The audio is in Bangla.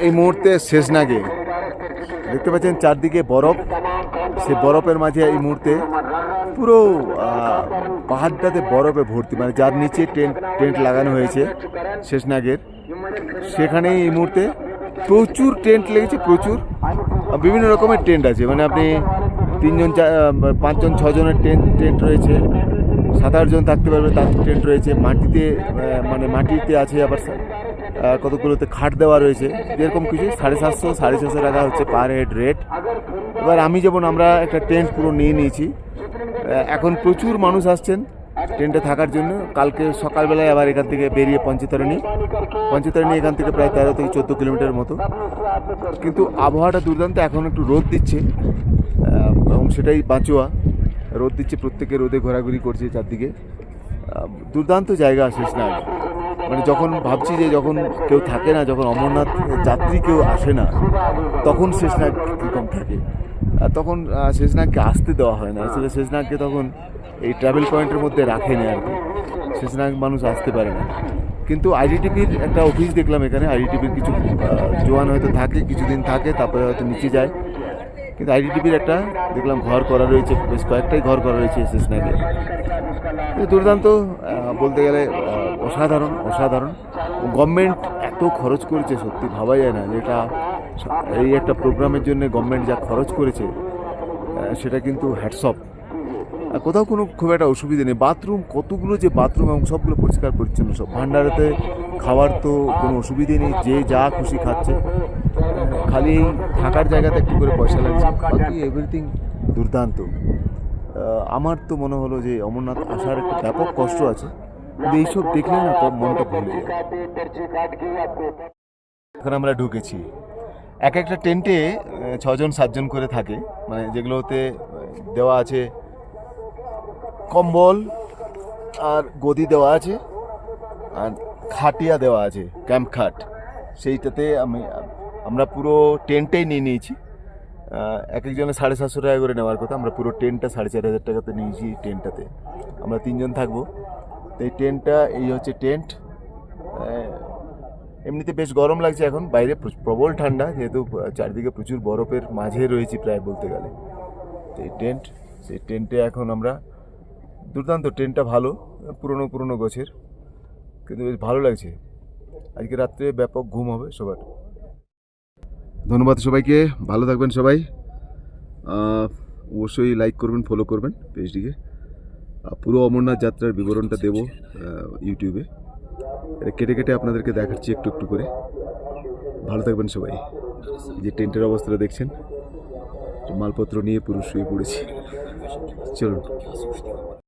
এই মুহূর্তে শেষনাগে দেখতে পাচ্ছেন চারদিকে বরফ, সেই বরফের মাঝে এই মুহূর্তে পুরো পাহাড়টাতে বরফে ভর্তি, মানে যার নিচে টেন্ট লাগানো হয়েছে শেষনাগের, সেখানেই এই মুহূর্তে প্রচুর টেন্ট লেগেছে, প্রচুর বিভিন্ন রকমের টেন্ট আছে। মানে আপনি 3জন 5জন 6জনের টেন্ট রয়েছে, 7-8 জন থাকতে পারবে তার টেন্ট রয়েছে। মাটিতে মানে মাটিতে আছে, আবার কতগুলোতে খাট দেওয়া রয়েছে, যেরকম কিছু 750 650 টাকা হচ্ছে পার হেড রেট। এবার আমরা একটা টেন্ট পুরো নিয়ে নিয়েছি। এখন প্রচুর মানুষ আসছেন টেন্টে থাকার জন্য। কালকে সকালবেলায় আবার এখান থেকে বেরিয়ে পঞ্চতারণী এখান থেকে প্রায় 13 থেকে 14 কিলোমিটার মতো। কিন্তু আবহাওয়াটা দুর্দান্ত, এখন একটু রোদ দিচ্ছে এবং সেটাই বাঁচোয়া, রোদ দিচ্ছে, প্রত্যেকে রোদে ঘোরাঘুরি করছে চারদিকে। দুর্দান্ত জায়গা শেষনাগ। মানে যখন ভাবছি যে যখন কেউ থাকে না, যখন অমরনাথ যাত্রী কেউ আসে না, তখন শেষনাগ কীরকম থাকে। তখন শেষনাগকে আসতে দেওয়া হয় না, আসলে শেষনাগকে তখন এই ট্রাভেল পয়েন্টের মধ্যে রাখে না আর কি, শেষনাগ মানুষ আসতে পারে না। কিন্তু আইডিটিপির একটা অফিস দেখলাম এখানে, আইডিটিপির কিছু জওয়ান হয়তো থাকে, কিছুদিন থাকে, তারপরে হয়তো নিচে যায়। কিন্তু আইডিটিপির একটা দেখলাম ঘর করা রয়েছে, বেশ কয়েকটাই ঘর করা রয়েছে শেষনাগে। দুর্দান্ত বলতে গেলে অসাধারণ। গভর্নমেন্ট এত খরচ করেছে, সত্যি ভাবা যায় না, যেটা এই একটা প্রোগ্রামের জন্য গভর্নমেন্ট যা খরচ করেছে সেটা কিন্তু হ্যাটসঅপ। কোথাও কোনো খুব একটা অসুবিধে নেই। বাথরুম, কতগুলো যে বাথরুম, এবং সবগুলো পরিষ্কার পরিচ্ছন্ন সব। ভান্ডারেতে খাওয়ার তো কোনো অসুবিধে নেই, যে যা খুশি খাচ্ছে, খালি থাকার জায়গাতে একটু করে পয়সা লাগছে, বাকি এভরিথিং দুর্দান্ত। আমার তো মনে হলো যে অমরনাথ আসার একটা ব্যাপক কষ্ট আছে, কিন্তু এইসব দেখলে না মনটা ভুলে যায়। এখন আমরা ঢুকেছি, একটা টেন্টে 6জন 7জন করে থাকে, মানে যেগুলোতে দেওয়া আছে কম্বল আর গদি দেওয়া আছে আর খাটিয়া দেওয়া আছে, ক্যাম্প খাট। সেইটাতে আমরা পুরো টেন্টটাই নিয়ে নিয়েছি। একজনের 750 টাকা করে নেওয়ার কথা, আমরা পুরো টেন্টটা 4500 টাকাতে নিয়েছি। টেন্টটাতে আমরা 3জন থাকবো। তো এই টেন্টটা, এই হচ্ছে টেন্ট। এমনিতে বেশ গরম লাগছে এখন, বাইরে প্রবল ঠান্ডা, যেহেতু চারদিকে প্রচুর বরফের মাঝে রয়েছি প্রায় বলতে গেলে। তো এই টেন্ট, সেই টেন্টে এখন আমরা, দুর্দান্ত টেন্টটা, ভালো, পুরনো গোছের, কিন্তু বেশ ভালো লাগছে। আজকে রাত্রে ব্যাপক ঘুম হবে সবার। ধন্যবাদ সবাইকে, ভালো থাকবেন সবাই। অবশ্যই লাইক করবেন, ফলো করবেন পেজটিকে। পুরো অমরনাথ যাত্রার বিবরণটা দেব ইউটিউবে, এটা কেটে কেটে আপনাদেরকে দেখাচ্ছি একটু একটু করে। ভালো থাকবেন সবাই। যে টেন্টের অবস্থাটা দেখছেন, মালপত্র নিয়ে পুরো শুয়ে পড়েছি। চলুন।